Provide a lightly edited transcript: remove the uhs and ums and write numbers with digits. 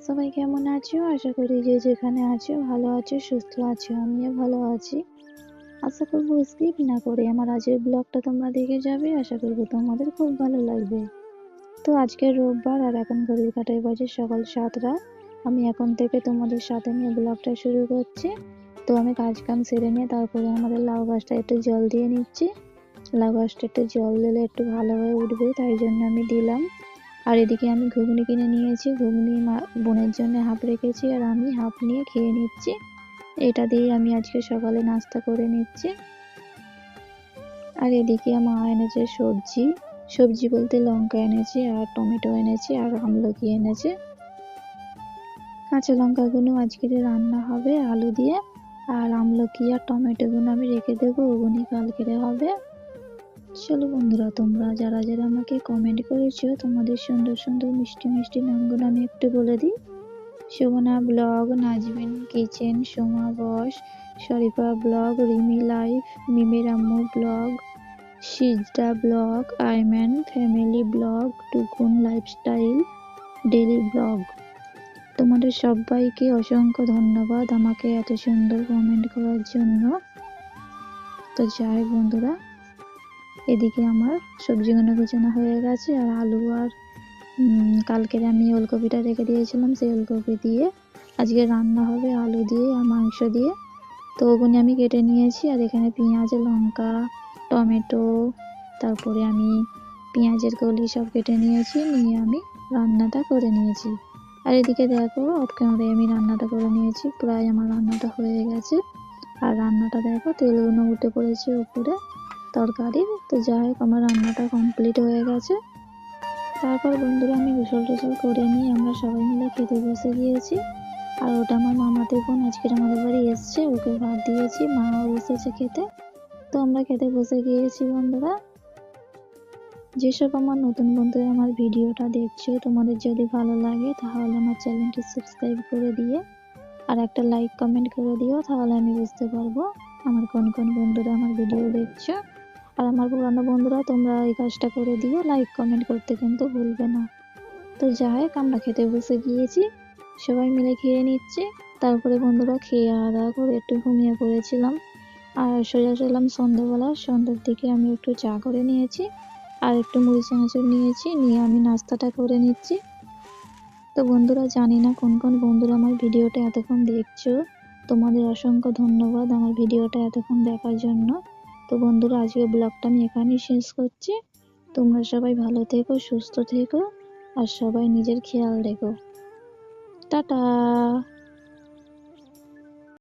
সবাই কেমন আছো? আশা করি যে যেখানে আছো ভালো আছো, সুস্থ আছো। আমিও ভালো আছি। আশা করবো স্কিপ না করে আমার আজকের ব্লগটা তোমরা দেখে যাবে। আশা করবো তোমাদের খুব ভালো লাগবে। তো আজকে রোববার আর এখন ঘড়ির কাঁটায় বাজে সকাল 7টা। আমি এখন থেকে তোমাদের সাথে নিয়ে ব্লগটা শুরু করছি। তো আমি কাজ কাম সেরে নিয়ে তারপরে আমাদের লাউ গাছটা একটু জল দিয়ে নিচ্ছি। লাউ গাছটা একটু জল দিলে একটু ভালো হয়ে উঠবে, তাই জন্য আমি দিলাম। আর এদিকে আমি ঘুগনি কিনে নিয়েছি। ঘুগনি বোনের জন্য হাফ রেখেছি আর আমি হাফ নিয়ে খেয়ে নিচ্ছি। এটা দিয়ে আমি আজকে সকালে নাস্তা করে নিচ্ছি। আর এদিকে মা এনেছে সবজি। সবজি বলতে লঙ্কা এনেছে আর টমেটো এনেছে আর আমলকি এনেছে। কাঁচা লঙ্কাগুলো আজকে রান্না হবে আলু দিয়ে, আর আমলকি আর টমেটোগুলো আমি রেখে দেবো, ওগুনি কালকে হবে। চলো বন্ধুরা, তোমরা যারা যারা আমাকে কমেন্ট করেছো তোমাদের সুন্দর সুন্দর মিষ্টি মিষ্টি নামগুলো আমি একটু বলে দিই। Shobhana blog, Nazmin kitchen, Soma boss, Sharifa blog, Rimi life, মিমের আম্মু blog, Sijda blog, Aiman family blog, Tukun lifestyle, daily blog. তোমাদের সবাইকে অসংখ্য ধন্যবাদ আমাকে এত সুন্দর কমেন্ট করার জন্য। তো যাই বন্ধুরা, এদিকে আমার সবজিগুলো গোছানো হয়ে গেছে আর আলু আর কালকের আমি ওলকপিটা রেখে দিয়েছিলাম, সেই ওলকপি দিয়ে আজকে রান্না হবে আলু দিয়ে আর মাংস দিয়ে। তো ওগুলো আমি কেটে নিয়েছি আর এখানে পেঁয়াজ, লঙ্কা, টমেটো, তারপরে আমি পেঁয়াজের কলি সব কেটে নিয়েছি, নিয়ে আমি রান্নাটা করে নিয়েছি। আর এদিকে দেখো অফ ক্যামেরায় আমি রান্নাটা করে নিয়েছি, প্রায় আমার রান্নাটা হয়ে গেছে। আর রান্নাটা দেখো তেলগুলো উঠে পড়েছে উপরে তরকারির। তো যাই হোক, আমার রান্নাটা কমপ্লিট হয়ে গেছে। তারপর বন্ধুরা আমি গোসল টোসল করে নিয়ে আমরা সবাই মিলে খেতে বসে গিয়েছি। আর ওটা আমার মামাতে বোন আজকের আমাদের বাড়ি এসছে, ওকে ভাত দিয়েছি, মাও বসেছে খেতে। তো আমরা খেতে বসে গিয়েছি বন্ধুরা। যেসব আমার নতুন বন্ধুরা আমার ভিডিওটা দেখছো, তোমাদের যদি ভালো লাগে তাহলে আমার চ্যানেলটি সাবস্ক্রাইব করে দিয়ে আর একটা লাইক কমেন্ট করে দিও, তাহলে আমি বুঝতে পারবো আমার কোন কোন বন্ধুরা আমার ভিডিও দেখছো। আর আমার পুরানো বন্ধুরা তোমরা এই কাজটা করে দিও, লাইক কমেন্ট করতে কিন্তু ভুলবে না। তো যাই হোক, আমরা খেতে বসে গিয়েছি, সবাই মিলে খেয়ে নিচ্ছি। তারপরে বন্ধুরা খেয়ে আলাদা করে একটু ঘুমিয়ে পড়েছিলাম। আর সোজা চললাম সন্ধ্যেবেলা। সন্ধ্যের দিকে আমি একটু চা করে নিয়েছি আর একটু মুড়ি চানাচুর নিয়েছি, নিয়ে আমি নাস্তাটা করে নিচ্ছি। তো বন্ধুরা, জানি না কোন কোন বন্ধুরা আমার ভিডিওটা এতক্ষণ দেখছো, তোমাদের অসংখ্য ধন্যবাদ আমার ভিডিওটা এতক্ষণ দেখার জন্য। তো বন্ধুরা, আজকে ব্লগটা আমি এখানেই শেষ করছি। তোমরা সবাই ভালো থেকো, সুস্থ থেকো আর সবাই নিজের খেয়াল রেখো। টাটা।